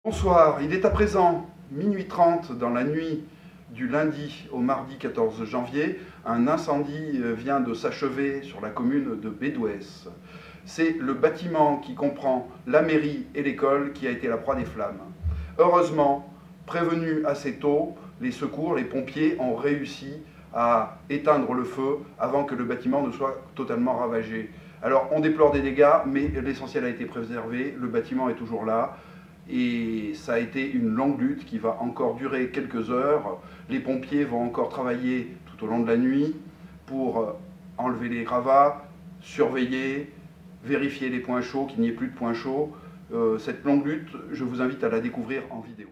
Bonsoir, il est à présent minuit 30 dans la nuit du lundi au mardi 14 janvier. Un incendie vient de s'achever sur la commune de Bédouès. C'est le bâtiment qui comprend la mairie et l'école qui a été la proie des flammes. Heureusement, prévenus assez tôt, les secours, les pompiers ont réussi à éteindre le feu avant que le bâtiment ne soit totalement ravagé. Alors on déplore des dégâts, mais l'essentiel a été préservé, le bâtiment est toujours là. Et ça a été une longue lutte qui va encore durer quelques heures. Les pompiers vont encore travailler tout au long de la nuit pour enlever les gravats, surveiller, vérifier les points chauds, qu'il n'y ait plus de points chauds. Cette longue lutte, je vous invite à la découvrir en vidéo.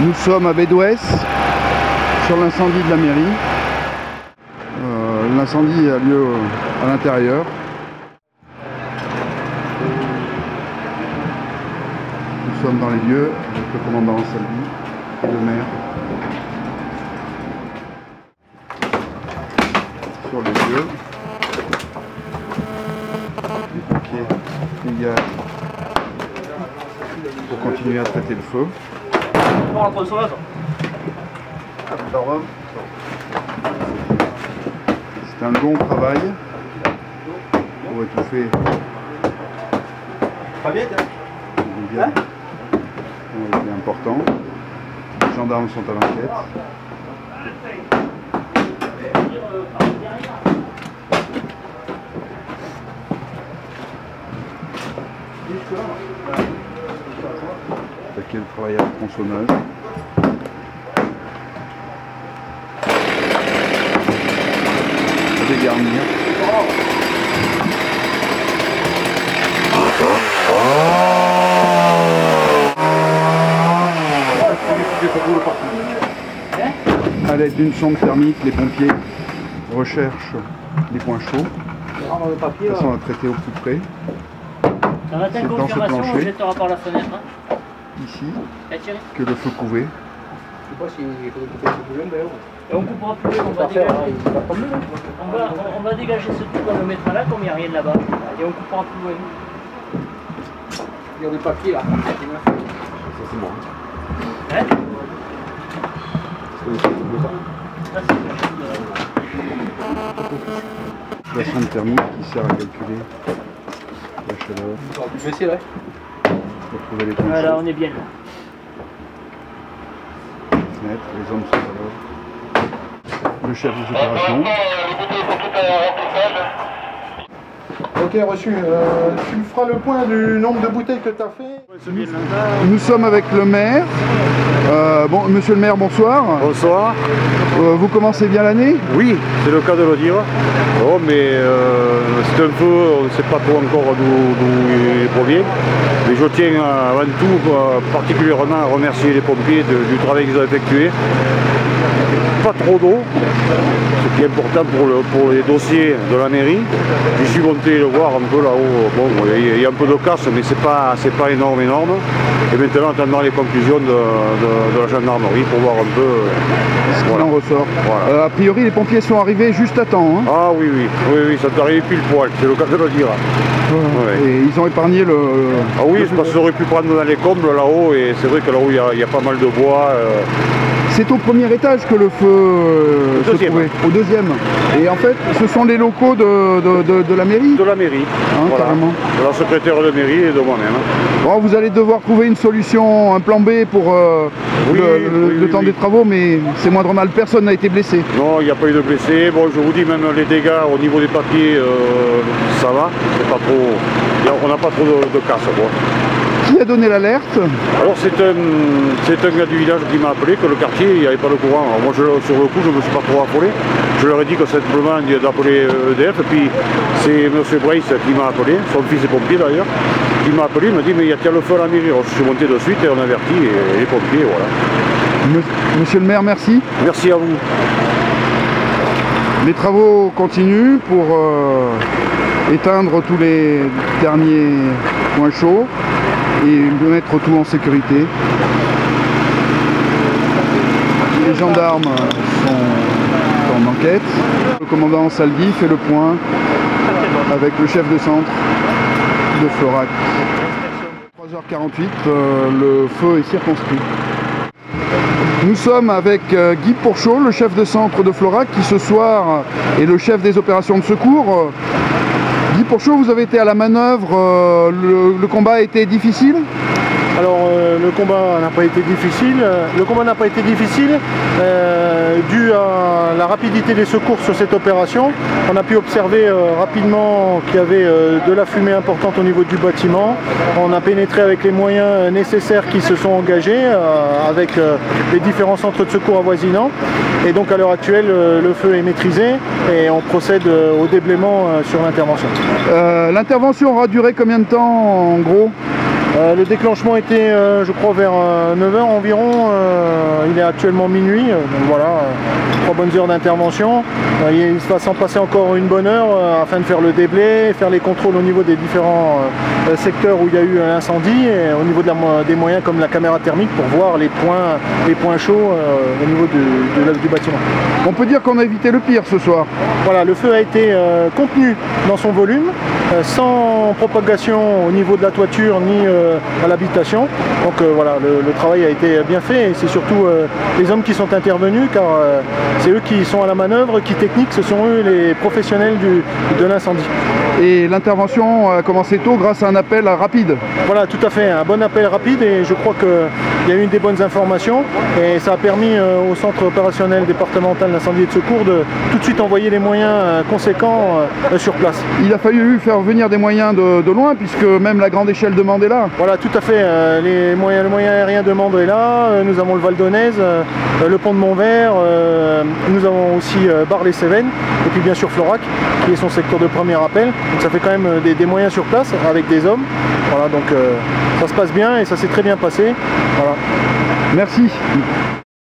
Nous sommes à Bédouès, sur l'incendie de la mairie. L'incendie a lieu à l'intérieur. Nous sommes dans les lieux avec le commandant Salvi et le maire. Sur les lieux, les pompiers dégagent pour continuer à traiter le feu. C'est un long travail pour étouffer. Pas bien, hein? C'est important. Les gendarmes sont à l'enquête. Attaquer le travail à la tronçonneuse. Dégarnir. À l'aide d'une sonde thermique, les pompiers recherchent les points chauds. De façon à traiter au plus près. C'est dans ce plancher, on jettera par la fenêtre, hein. Ici, que le feu couvait. Je sais pas s'il faudrait couper ce plus loin d'ailleurs. Et on coupera plus loin, on va dégager ce truc, on va le mettre là, comme il n'y a rien là-bas. Et on coupera plus loin. Il y a des papiers là. Ça c'est bon. Hein? La sonde thermique qui sert à calculer la chaleur. On aurait dû baisser là. Pour trouver les points Voilà, chauds. on est bien là. Fenêtre, les hommes sont là. Le chef des opérations. Ok, reçu. Tu me feras le point du nombre de bouteilles que tu as fait. Nous sommes avec le maire. Monsieur le maire, bonsoir. Bonsoir. Vous commencez bien l'année? Oui, c'est le cas de le dire. Oh, mais c'est un peu, on ne sait pas trop encore d'où il provient. Mais je tiens avant tout particulièrement à remercier les pompiers du travail qu'ils ont effectué. Pas trop d'eau, ce qui est important pour les dossiers de la mairie. Je suis monté le voir un peu là-haut. Bon, il y a un peu de casse, mais c'est pas énorme. Et maintenant, on attendra les conclusions de la gendarmerie pour voir un peu ce qu'il en ressort. Voilà. A priori, les pompiers sont arrivés juste à temps. Hein. Ah oui, ça est arrivé pile poil, c'est le cas de le dire. Ouais. Et ils ont épargné le... Ah oui, parce qu'ils auraient pu prendre dans les combles là-haut, et c'est vrai que là-haut, il y a pas mal de bois. C'est au premier étage que le feu se trouvait, au deuxième. Et en fait, ce sont les locaux de la mairie? De la mairie, hein, voilà. Carrément. De la secrétaire de mairie et de moi-même. Bon, vous allez devoir trouver une solution, un plan B pour le temps des travaux, mais c'est moindre mal, personne n'a été blessé. Non, il n'y a pas eu de blessés. Bon, je vous dis, même les dégâts au niveau des papiers, ça va. C'est pas trop... On n'a pas trop de casse, quoi. Qui a donné l'alerte? Alors c'est un gars du village qui m'a appelé, que le quartier, il n'y avait pas le courant. Alors moi sur le coup je ne me suis pas trop affolé. Je leur ai dit que simplement d'appeler EDF, et puis c'est M. Brace qui m'a appelé, son fils est pompier d'ailleurs, qui m'a appelé, il m'a dit mais il y a le feu à la mairie. Alors je suis monté de suite et on a averti les pompiers, voilà. Monsieur le maire, merci. Merci à vous. Les travaux continuent pour éteindre tous les derniers points chauds et mettre tout en sécurité. Les gendarmes sont en enquête. Le commandant Salvi fait le point avec le chef de centre de Florac. 3h48, le feu est circonscrit. Nous sommes avec Guy Pourchaud, le chef de centre de Florac, qui ce soir est le chef des opérations de secours. Guy Pourchaud, vous avez été à la manœuvre, le combat a été difficile ? Alors le combat n'a pas été difficile. Dû à la rapidité des secours sur cette opération. On a pu observer rapidement qu'il y avait de la fumée importante au niveau du bâtiment. On a pénétré avec les moyens nécessaires qui se sont engagés avec les différents centres de secours avoisinants. Et donc à l'heure actuelle, le feu est maîtrisé et on procède au déblaiement sur l'intervention. L'intervention aura duré combien de temps en gros ? Le déclenchement était, je crois, vers 9h environ. Il est actuellement minuit, donc voilà, 3 bonnes heures d'intervention. Il va s'en passer encore une bonne heure afin de faire le déblai, faire les contrôles au niveau des différents secteurs où il y a eu un incendie, et au niveau des moyens comme la caméra thermique pour voir les points chauds au niveau du bâtiment. On peut dire qu'on a évité le pire ce soir. Voilà, le feu a été contenu dans son volume, sans propagation au niveau de la toiture ni à l'habitation. Donc voilà, le travail a été bien fait, et c'est surtout les hommes qui sont intervenus, car c'est eux qui sont à la manœuvre, qui techniquent, ce sont eux les professionnels de l'incendie. Et l'intervention a commencé tôt grâce à un appel rapide. Voilà, tout à fait, un bon appel rapide, et je crois qu'il y a eu des bonnes informations, et ça a permis au centre opérationnel départemental d'incendie et de secours de tout de suite envoyer les moyens conséquents sur place. Il a fallu faire venir des moyens de loin, puisque même la grande échelle de Mende est là. Voilà, tout à fait, le moyen aérien de Mende est là, nous avons le Val d'Aunaise, le pont de Montvert, nous avons aussi Bar-les-Cévennes, et puis bien sûr Florac, qui est son secteur de premier appel. Donc ça fait quand même des moyens sur place avec des hommes. Voilà, donc ça se passe bien et ça s'est très bien passé. Voilà. Merci.